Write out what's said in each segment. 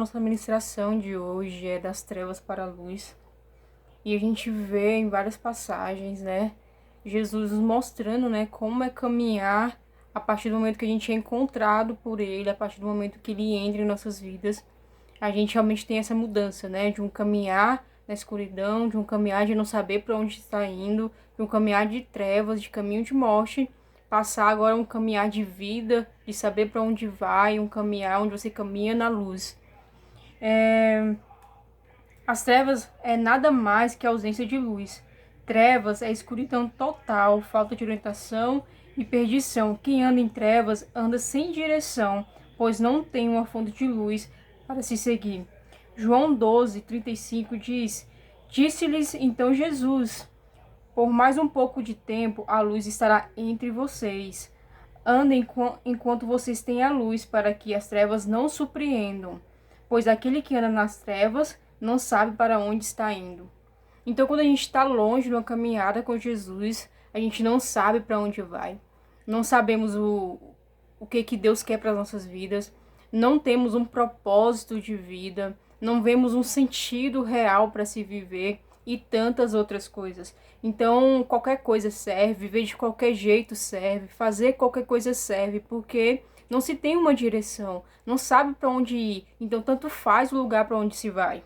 nossa ministração de hoje é das trevas para a luz. E a gente vê em várias passagens, né, Jesus nos mostrando, né, como é caminhar a partir do momento que a gente é encontrado por Ele, a partir do momento que Ele entra em nossas vidas. A gente realmente tem essa mudança, né, de um caminhar na escuridão, de um caminhar de não saber para onde está indo, de um caminhar de trevas, de caminho de morte, passar agora um caminhar de vida, de saber para onde vai, um caminhar onde você caminha na luz. As trevas é nada mais que a ausência de luz. Trevas é escuridão total, falta de orientação e perdição. Quem anda em trevas anda sem direção, pois não tem uma fonte de luz para se seguir. João 12:35 diz: Disse-lhes então Jesus: Por mais um pouco de tempo a luz estará entre vocês. Andem enquanto vocês têm a luz, para que as trevas não surpreendam, pois aquele que anda nas trevas não sabe para onde está indo. Então, quando a gente está longe de uma caminhada com Jesus, a gente não sabe para onde vai. Não sabemos o que Deus quer para as nossas vidas. Não temos um propósito de vida. Não vemos um sentido real para se viver e tantas outras coisas. Então, qualquer coisa serve, viver de qualquer jeito serve, fazer qualquer coisa serve, porque não se tem uma direção, não sabe para onde ir. Então, tanto faz o lugar para onde se vai.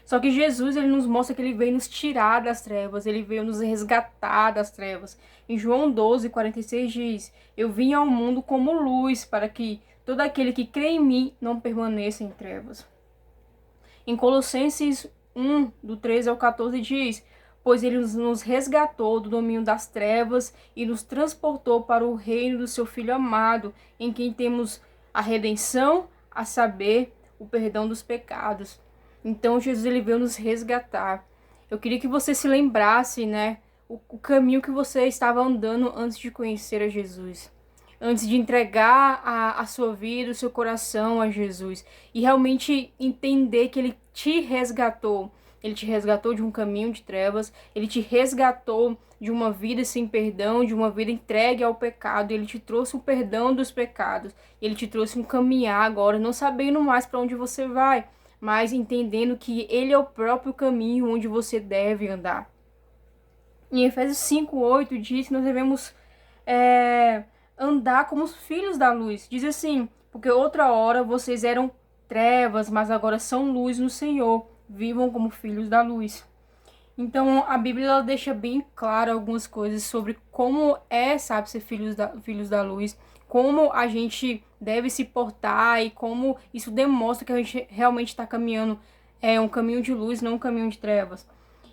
Só que Jesus, ele nos mostra que ele veio nos tirar das trevas, ele veio nos resgatar das trevas. Em João 12:46 diz: Eu vim ao mundo como luz, para que todo aquele que crê em mim não permaneça em trevas. Em Colossenses 1, do 13 ao 14 diz: Pois ele nos resgatou do domínio das trevas e nos transportou para o reino do seu Filho amado, em quem temos a redenção, a saber, o perdão dos pecados. Então Jesus, ele veio nos resgatar. Eu queria que você se lembrasse, né, o caminho que você estava andando antes de conhecer a Jesus. Antes de entregar a sua vida, o seu coração a Jesus. E realmente entender que Ele te resgatou. Ele te resgatou de um caminho de trevas. Ele te resgatou de uma vida sem perdão, de uma vida entregue ao pecado. Ele te trouxe o perdão dos pecados. Ele te trouxe um caminhar agora, não sabendo mais para onde você vai, mas entendendo que Ele é o próprio caminho onde você deve andar. Em Efésios 5:8 diz que nós devemos andar como os filhos da luz. Diz assim: porque outra hora vocês eram trevas, mas agora são luz no Senhor. Vivam como filhos da luz. Então a Bíblia, ela deixa bem claro algumas coisas sobre como sabe, ser filhos da luz, como a gente deve se portar e como isso demonstra que a gente realmente está caminhando um caminho de luz, não um caminho de trevas.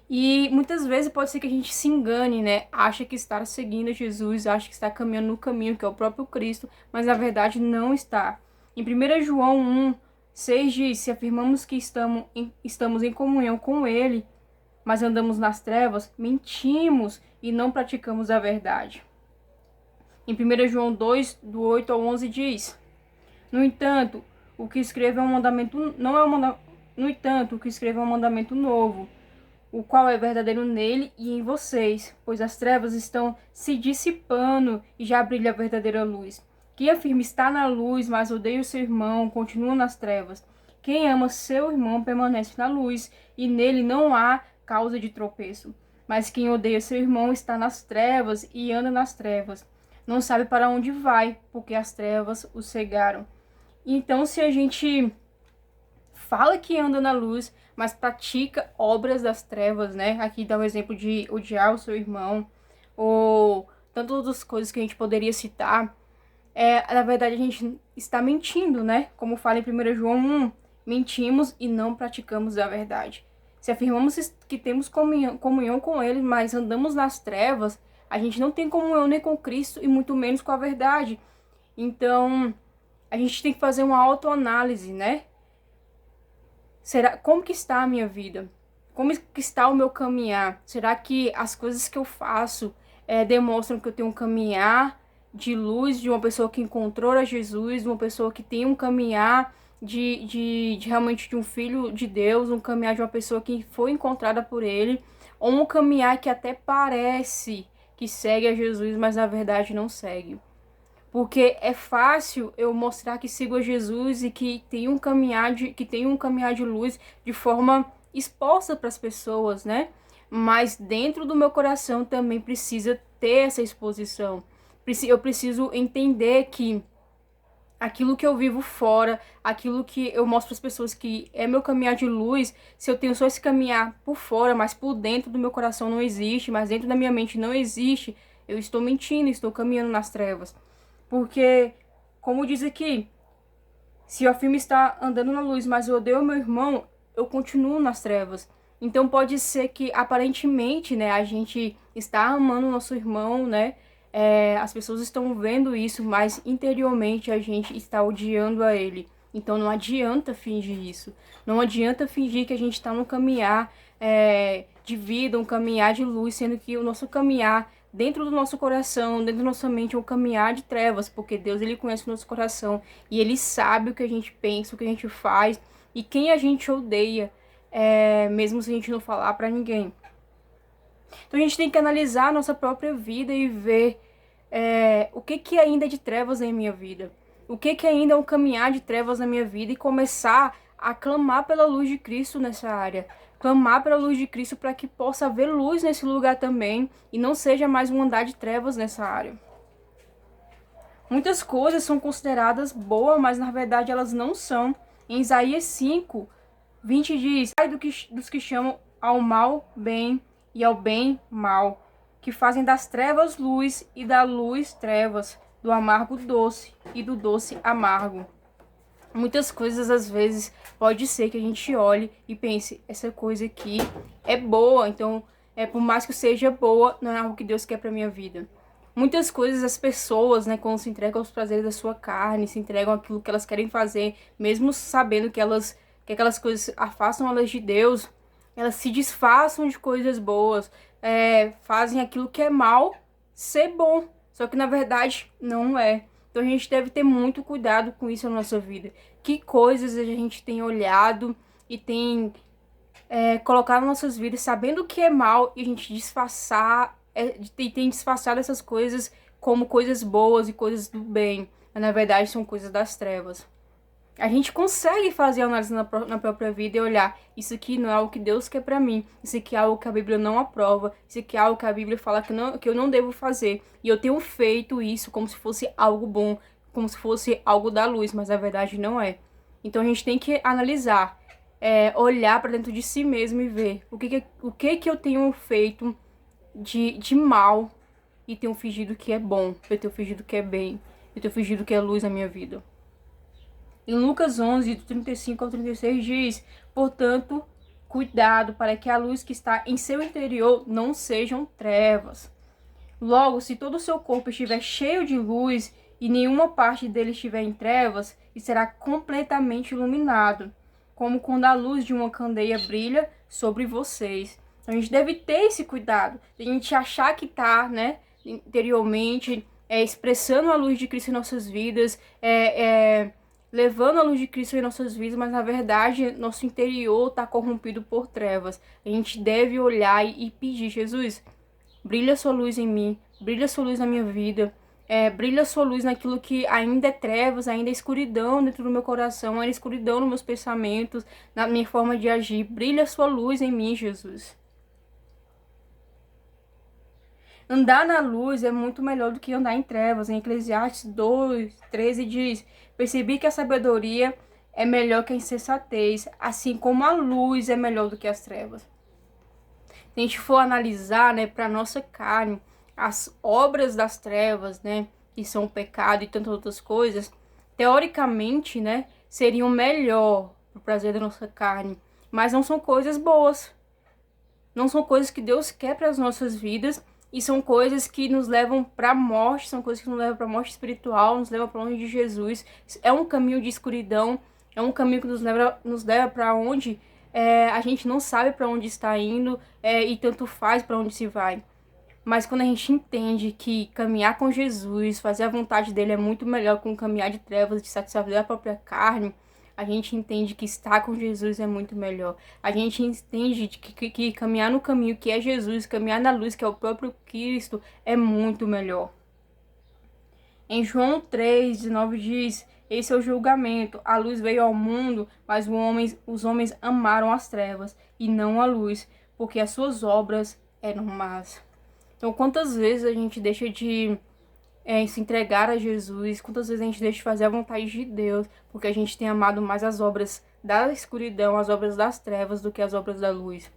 E muitas vezes pode ser que a gente se engane, né? Acha que está seguindo Jesus, acha que está caminhando no caminho que é o próprio Cristo, mas na verdade não está. Em 1 João 1:6 diz: se afirmamos que estamos em comunhão com Ele, mas andamos nas trevas, mentimos e não praticamos a verdade. Em 1 João 2, do 8 ao 11 diz: No entanto, o que escrevo é um mandamento, não é um mandamento. No entanto, o que escrevo é um mandamento novo, o qual é verdadeiro nele e em vocês, pois as trevas estão se dissipando e já brilha a verdadeira luz. Quem afirma estar na luz, mas odeia o seu irmão, continua nas trevas. Quem ama seu irmão permanece na luz, e nele não há causa de tropeço. Mas quem odeia seu irmão está nas trevas e anda nas trevas. Não sabe para onde vai, porque as trevas o cegaram. Então, se a gente fala que anda na luz, mas pratica obras das trevas, né? Aqui dá o exemplo de odiar o seu irmão, ou tantas outras coisas que a gente poderia citar. Na verdade, a gente está mentindo, né? Como fala em 1 João 1, mentimos e não praticamos a verdade. Se afirmamos que temos comunhão com Ele, mas andamos nas trevas, a gente não tem comunhão nem com Cristo e muito menos com a verdade. Então, a gente tem que fazer uma autoanálise, né? Como que está a minha vida? Como que está o meu caminhar? Será que as coisas que eu faço demonstram que eu tenho um caminhar de luz, de uma pessoa que encontrou a Jesus, de uma pessoa que tem um caminhar de realmente de um filho de Deus, um caminhar de uma pessoa que foi encontrada por Ele, ou um caminhar que até parece que segue a Jesus, mas na verdade não segue? Porque é fácil eu mostrar que sigo a Jesus e que tenho um caminhar de luz de forma exposta para as pessoas, né? Mas dentro do meu coração também precisa ter essa exposição. Eu preciso entender que aquilo que eu vivo fora, aquilo que eu mostro para as pessoas que é meu caminhar de luz, se eu tenho só esse caminhar por fora, mas por dentro do meu coração não existe, mas dentro da minha mente não existe, eu estou mentindo, estou caminhando nas trevas. Porque, como diz aqui, se o filme está andando na luz, mas eu odeio meu irmão, eu continuo nas trevas. Então pode ser que aparentemente, né, a gente está amando o nosso irmão, né? As pessoas estão vendo isso, mas interiormente a gente está odiando a ele. Então não adianta fingir isso. Não adianta fingir que a gente está no caminhar de vida, um caminhar de luz, sendo que o nosso caminhar dentro do nosso coração, dentro da nossa mente, é um caminhar de trevas, porque Deus, ele conhece o nosso coração e ele sabe o que a gente pensa, o que a gente faz e quem a gente odeia, mesmo se a gente não falar pra ninguém. Então a gente tem que analisar a nossa própria vida e ver o que ainda é de trevas na minha vida, o que ainda é um caminhar de trevas na minha vida e começar a clamar pela luz de Cristo nessa área. Clamar pela luz de Cristo para que possa haver luz nesse lugar também e não seja mais um andar de trevas nessa área. Muitas coisas são consideradas boas, mas na verdade elas não são. Em Isaías 5:20 diz: ai dos que chamam ao mal bem e ao bem mal, que fazem das trevas luz e da luz trevas, do amargo doce e do doce amargo. Muitas coisas às vezes pode ser que a gente olhe e pense, essa coisa aqui é boa, então por mais que seja boa, não é algo que Deus quer para minha vida. Muitas coisas as pessoas, né, quando se entregam aos prazeres da sua carne, se entregam àquilo que elas querem fazer, mesmo sabendo que aquelas coisas afastam elas de Deus, elas se disfarçam de coisas boas, fazem aquilo que é mal ser bom, só que na verdade não é. Então a gente deve ter muito cuidado com isso na nossa vida. Que coisas a gente tem olhado e tem colocado nas nossas vidas sabendo que é mal e a gente tem disfarçado essas coisas como coisas boas e coisas do bem. Mas na verdade são coisas das trevas. A gente consegue fazer análise na própria vida e olhar, isso aqui não é algo que Deus quer pra mim, isso aqui é algo que a Bíblia não aprova, isso aqui é algo que a Bíblia fala que eu não devo fazer. E eu tenho feito isso como se fosse algo bom, como se fosse algo da luz, mas na verdade não é. Então a gente tem que analisar, olhar pra dentro de si mesmo e ver o que eu tenho feito de mal e tenho fingido que é bom, eu tenho fingido que é bem, eu tenho fingido que é luz na minha vida. Em Lucas 11, do 35 ao 36 diz: portanto, cuidado para que a luz que está em seu interior não sejam trevas. Logo, se todo o seu corpo estiver cheio de luz e nenhuma parte dele estiver em trevas, e será completamente iluminado, como quando a luz de uma candeia brilha sobre vocês. Então, a gente deve ter esse cuidado, de a gente achar que está, né, interiormente, expressando a luz de Cristo em nossas vidas, levando a luz de Cristo em nossas vidas, mas na verdade nosso interior está corrompido por trevas. A gente deve olhar e pedir: Jesus, brilha sua luz em mim, brilha sua luz na minha vida, brilha sua luz naquilo que ainda é trevas, ainda é escuridão dentro do meu coração, ainda é escuridão nos meus pensamentos, na minha forma de agir. Brilha sua luz em mim, Jesus. Andar na luz é muito melhor do que andar em trevas. Em Eclesiastes 2:13 diz: percebi que a sabedoria é melhor que a insensatez, assim como a luz é melhor do que as trevas. Se a gente for analisar, né, para nossa carne, as obras das trevas, né, que são o pecado e tantas outras coisas, teoricamente, né, seriam melhor para o prazer da nossa carne, mas não são coisas boas. Não são coisas que Deus quer para as nossas vidas. E são coisas que nos levam para a morte, são coisas que nos levam para a morte espiritual, nos levam para longe de Jesus. É um caminho de escuridão, é um caminho que nos leva para onde a gente não sabe para onde está indo e tanto faz para onde se vai. Mas quando a gente entende que caminhar com Jesus, fazer a vontade dele é muito melhor que um caminhar de trevas, de satisfazer a própria carne, a gente entende que estar com Jesus é muito melhor. A gente entende que caminhar no caminho que é Jesus, caminhar na luz que é o próprio Cristo, é muito melhor. Em João 3:19 diz: esse é o julgamento. A luz veio ao mundo, mas os homens amaram as trevas e não a luz, porque as suas obras eram más. Então, quantas vezes a gente deixa de se entregar a Jesus, quantas vezes a gente deixa de fazer a vontade de Deus, porque a gente tem amado mais as obras da escuridão, as obras das trevas, do que as obras da luz.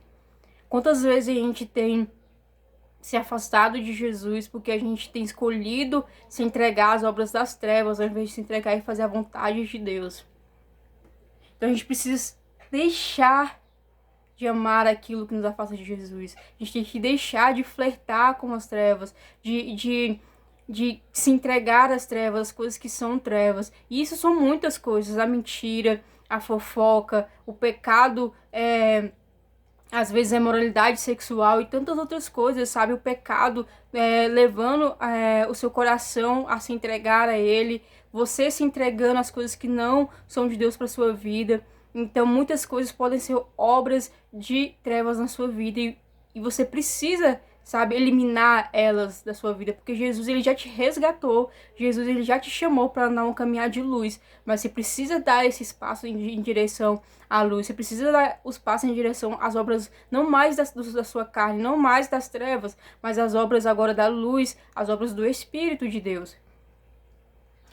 Quantas vezes a gente tem se afastado de Jesus porque a gente tem escolhido se entregar às obras das trevas ao invés de se entregar e fazer a vontade de Deus. Então a gente precisa deixar de amar aquilo que nos afasta de Jesus. A gente tem que deixar de flertar com as trevas, de se entregar às trevas, as coisas que são trevas. E isso são muitas coisas: a mentira, a fofoca, o pecado, às vezes a imoralidade sexual e tantas outras coisas, sabe? O pecado levando o seu coração a se entregar a ele, você se entregando às coisas que não são de Deus para sua vida. Então muitas coisas podem ser obras de trevas na sua vida e você precisa, sabe, eliminar elas da sua vida, porque Jesus, ele já te resgatou, Jesus, ele já te chamou para andar um caminhar de luz, mas você precisa dar esse espaço em direção à luz, você precisa dar os passos em direção às obras, não mais da sua carne, não mais das trevas, mas as obras agora da luz, as obras do Espírito de Deus.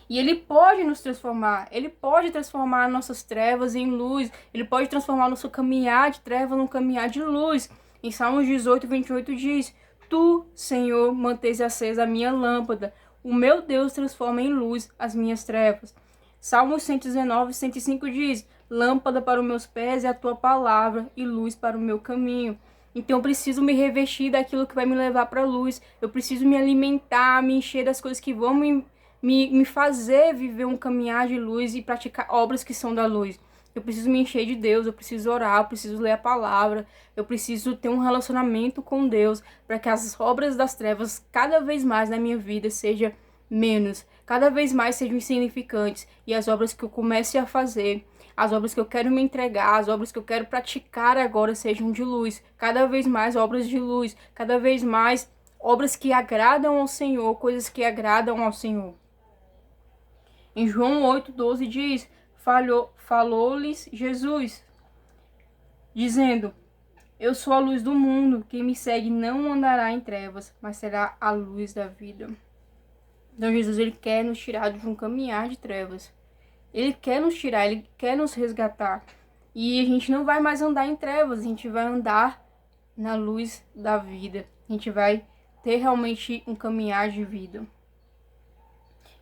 E ele pode nos transformar, ele pode transformar nossas trevas em luz, ele pode transformar nosso caminhar de trevas num caminhar de luz. Em Salmos 18:28 diz: tu, Senhor, mantens acesa a minha lâmpada, o meu Deus transforma em luz as minhas trevas. Salmos 119:105 diz: lâmpada para os meus pés é a tua palavra e luz para o meu caminho. Então eu preciso me revestir daquilo que vai me levar para a luz, eu preciso me alimentar, me encher das coisas que vão me fazer viver um caminhar de luz e praticar obras que são da luz. Eu preciso me encher de Deus, eu preciso orar, eu preciso ler a palavra, eu preciso ter um relacionamento com Deus, para que as obras das trevas cada vez mais na minha vida sejam menos, cada vez mais sejam insignificantes, e as obras que eu comece a fazer, as obras que eu quero me entregar, as obras que eu quero praticar agora sejam de luz, cada vez mais obras de luz, cada vez mais obras que agradam ao Senhor, coisas que agradam ao Senhor. Em João 8:12 diz: falou-lhes Jesus, dizendo: eu sou a luz do mundo, quem me segue não andará em trevas, mas será a luz da vida. Então Jesus, ele quer nos tirar de um caminhar de trevas. Ele quer nos tirar, ele quer nos resgatar. E a gente não vai mais andar em trevas, a gente vai andar na luz da vida. A gente vai ter realmente um caminhar de vida.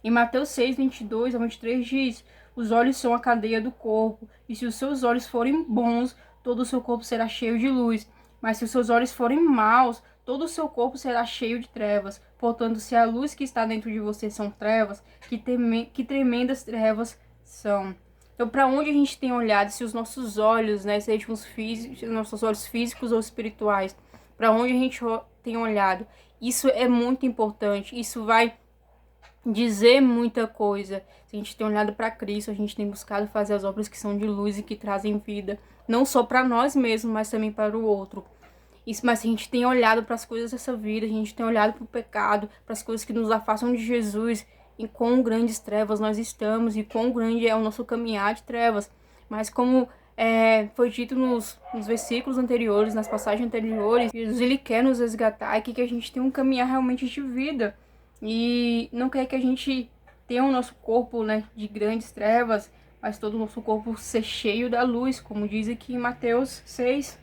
Em Mateus 6:22-23 diz: os olhos são a cadeia do corpo, e se os seus olhos forem bons, todo o seu corpo será cheio de luz. Mas se os seus olhos forem maus, todo o seu corpo será cheio de trevas. Portanto, se a luz que está dentro de você são trevas, que tremendas trevas são. Então, para onde a gente tem olhado, se os nossos olhos, sejam os nossos olhos físicos ou espirituais, para onde a gente tem olhado, isso é muito importante, isso vai dizer muita coisa. Se a gente tem olhado para Cristo, a gente tem buscado fazer as obras que são de luz e que trazem vida, não só para nós mesmos, mas também para o outro. Mas se a gente tem olhado para as coisas dessa vida, a gente tem olhado para o pecado, para as coisas que nos afastam de Jesus, em quão grandes trevas nós estamos e quão grande é o nosso caminhar de trevas. Mas como foi dito nos versículos anteriores, nas passagens anteriores, Jesus, ele quer nos resgatar e quer que a gente tenha um caminhar realmente de vida. E não quer que a gente tenha o nosso corpo, de grandes trevas, mas todo o nosso corpo ser cheio da luz, como diz aqui em Mateus 6.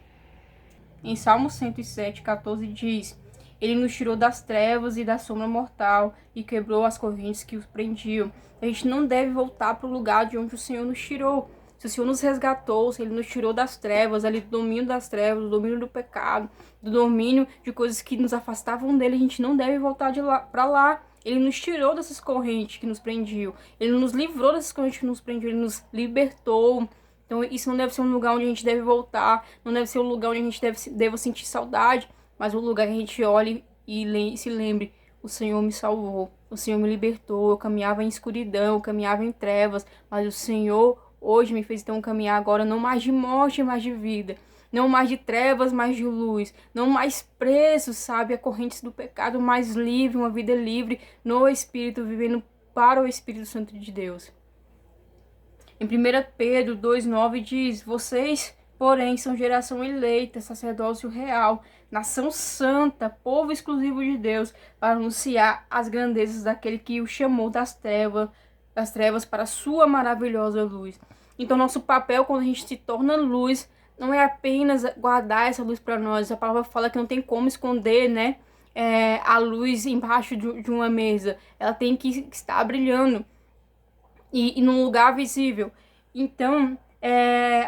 Em Salmo 107:14 diz: ele nos tirou das trevas e da sombra mortal e quebrou as correntes que os prendiam. A gente não deve voltar para o lugar de onde o Senhor nos tirou. Se o Senhor nos resgatou, se ele nos tirou das trevas, ali do domínio das trevas, do domínio do pecado, do domínio de coisas que nos afastavam dele, a gente não deve voltar de lá para lá. Ele nos tirou dessas correntes que nos prendiam. Ele nos livrou dessas correntes que nos prendiam. Ele nos libertou. Então isso não deve ser um lugar onde a gente deve voltar. Não deve ser um lugar onde a gente deve sentir saudade. Mas um lugar que a gente olhe e se lembre: o Senhor me salvou. O Senhor me libertou. Eu caminhava em escuridão, eu caminhava em trevas. Mas o Senhor hoje me fez ter um caminhar agora não mais de morte, mas de vida. Não mais de trevas, mas de luz. Não mais preso, sabe, a correntes do pecado, mais livre, uma vida livre no Espírito, vivendo para o Espírito Santo de Deus. Em 1 Pedro 2,9 diz: vocês, porém, são geração eleita, sacerdócio real, nação santa, povo exclusivo de Deus, para anunciar as grandezas daquele que o chamou das trevas para a sua maravilhosa luz. Então, nosso papel quando a gente se torna luz não é apenas guardar essa luz para nós. A palavra fala que não tem como esconder, né, a luz embaixo de uma mesa. Ela tem que estar brilhando e num lugar visível. Então,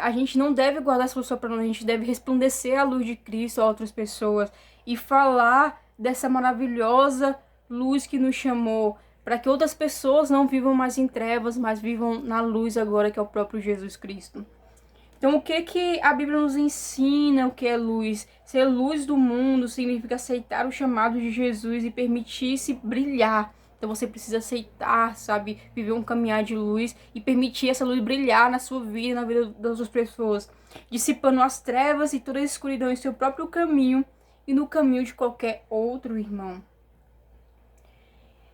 a gente não deve guardar essa luz só para nós, a gente deve resplandecer a luz de Cristo a outras pessoas e falar dessa maravilhosa luz que nos chamou, para que outras pessoas não vivam mais em trevas, mas vivam na luz agora, que é o próprio Jesus Cristo. Então, o que a Bíblia nos ensina o que é luz? Ser luz do mundo significa aceitar o chamado de Jesus e permitir-se brilhar. Então, você precisa aceitar, sabe, viver um caminhar de luz e permitir essa luz brilhar na sua vida, na vida das outras pessoas, dissipando as trevas e toda a escuridão em seu próprio caminho e no caminho de qualquer outro irmão.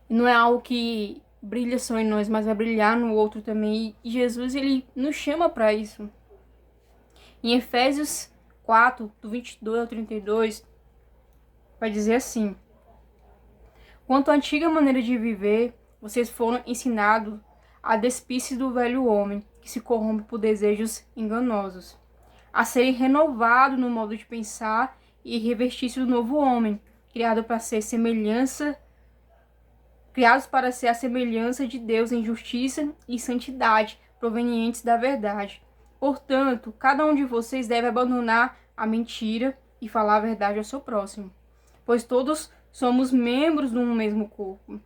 Não é algo que brilha só em nós, mas vai brilhar no outro também. E Jesus, ele nos chama para isso. Em Efésios 4, do 22 ao 32, vai dizer assim: quanto à antiga maneira de viver, vocês foram ensinados a despir-se do velho homem, que se corrompe por desejos enganosos, a serem renovados no modo de pensar e revestir-se do novo homem, criados para ser a semelhança de Deus em justiça e santidade, provenientes da verdade. Portanto, cada um de vocês deve abandonar a mentira e falar a verdade ao seu próximo, pois todos somos membros de um mesmo corpo.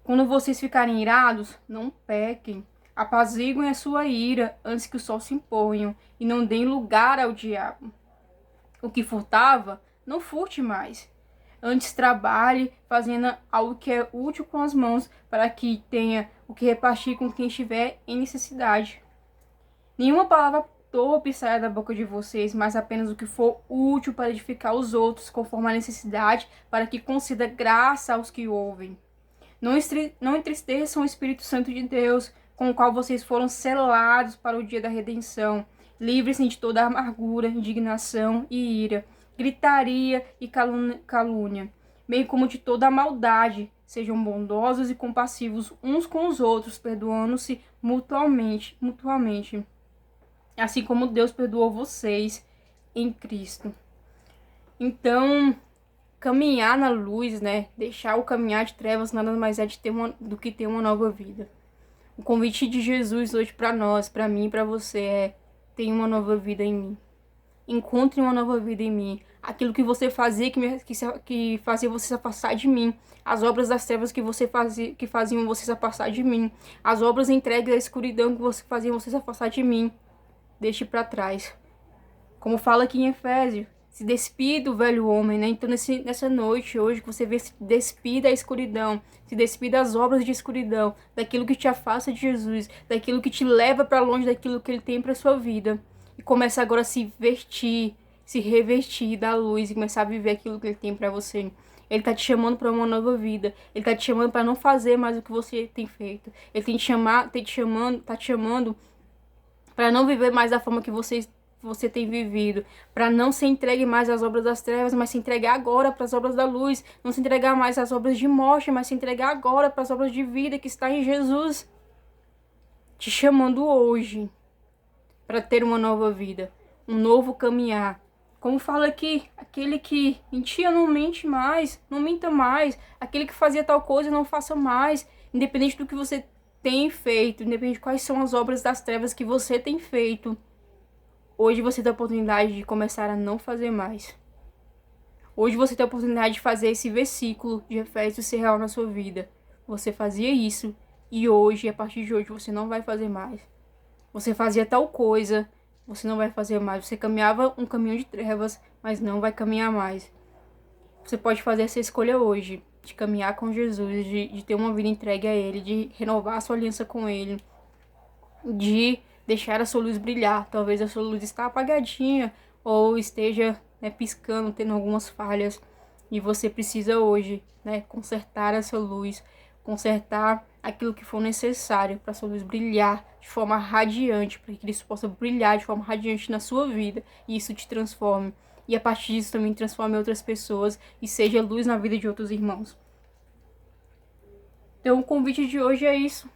Quando vocês ficarem irados, não pequem. Apaziguem a sua ira antes que o sol se imponha e não deem lugar ao diabo. O que furtava, não furte mais. Antes trabalhe fazendo algo que é útil com as mãos, para que tenha o que repartir com quem estiver em necessidade. Nenhuma palavra torpe saia da boca de vocês, mas apenas o que for útil para edificar os outros, conforme a necessidade, para que conceda graça aos que ouvem. Não entristeçam o Espírito Santo de Deus, com o qual vocês foram selados para o dia da redenção. Livrem-se de toda amargura, indignação e ira, gritaria e calúnia, bem como de toda a maldade. Sejam bondosos e compassivos uns com os outros, perdoando-se mutuamente, assim como Deus perdoou vocês em Cristo. Então, caminhar na luz, né? Deixar o caminhar de trevas nada mais é do que ter uma nova vida. O convite de Jesus hoje para nós, para mim e para você é: tenha uma nova vida em mim. Encontre uma nova vida em mim. Aquilo que você fazia, que fazia você se afastar de mim. As obras das trevas que faziam você se afastar de mim. As obras entregues à escuridão que faziam você se afastar de mim. Deixe para trás. Como fala aqui em Efésios, se despida do velho homem, né? Então nessa noite, hoje, que você vê, se despida da escuridão, se despida das obras de escuridão, daquilo que te afasta de Jesus, daquilo que te leva para longe daquilo que ele tem para sua vida. E começa agora a se revestir da luz e começar a viver aquilo que ele tem para você. Ele tá te chamando para uma nova vida. Ele tá te chamando para não fazer mais o que você tem feito. Ele tá te chamando para não viver mais da forma que você tem vivido, para não se entregue mais às obras das trevas, mas se entregar agora para as obras da luz, não se entregar mais às obras de morte, mas se entregar agora para as obras de vida que está em Jesus, te chamando hoje para ter uma nova vida, um novo caminhar. Como fala aqui, aquele que mentia não mente mais, não minta mais, aquele que fazia tal coisa não faça mais, independente do que você tem feito, independente de quais são as obras das trevas que você tem feito. Hoje você tem a oportunidade de começar a não fazer mais. Hoje você tem a oportunidade de fazer esse versículo de Efésios ser real na sua vida. Você fazia isso e hoje, a partir de hoje, você não vai fazer mais. Você fazia tal coisa, você não vai fazer mais. Você caminhava um caminho de trevas, mas não vai caminhar mais. Você pode fazer essa escolha hoje, de caminhar com Jesus, de ter uma vida entregue a Ele, de renovar a sua aliança com Ele, de deixar a sua luz brilhar. Talvez a sua luz está apagadinha ou esteja, né, piscando, tendo algumas falhas. E você precisa hoje, né, consertar essa luz, consertar aquilo que for necessário para sua luz brilhar de forma radiante, para que Cristo possa brilhar de forma radiante na sua vida e isso te transforme. E a partir disso também transforme outras pessoas e seja luz na vida de outros irmãos. Então o convite de hoje é isso.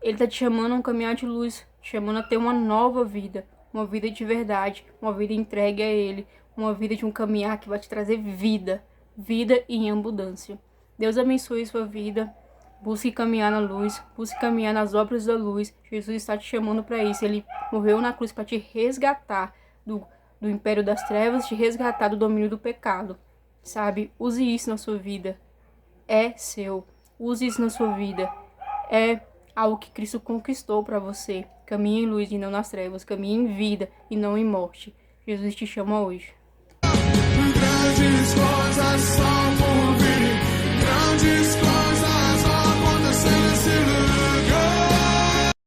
Ele está te chamando a um caminhar de luz, te chamando a ter uma nova vida, uma vida de verdade, uma vida entregue a Ele, uma vida de um caminhar que vai te trazer vida, vida em abundância. Deus abençoe sua vida, busque caminhar na luz, busque caminhar nas obras da luz. Jesus está te chamando para isso, Ele morreu na cruz para te resgatar do império das trevas, te resgatar do domínio do pecado, sabe? Use isso na sua vida, é seu, use isso na sua vida, é algo que Cristo conquistou para você. Caminhe em luz e não nas trevas, caminhe em vida e não em morte. Jesus te chama hoje. Grandes coisas são por vir, grandes coisas.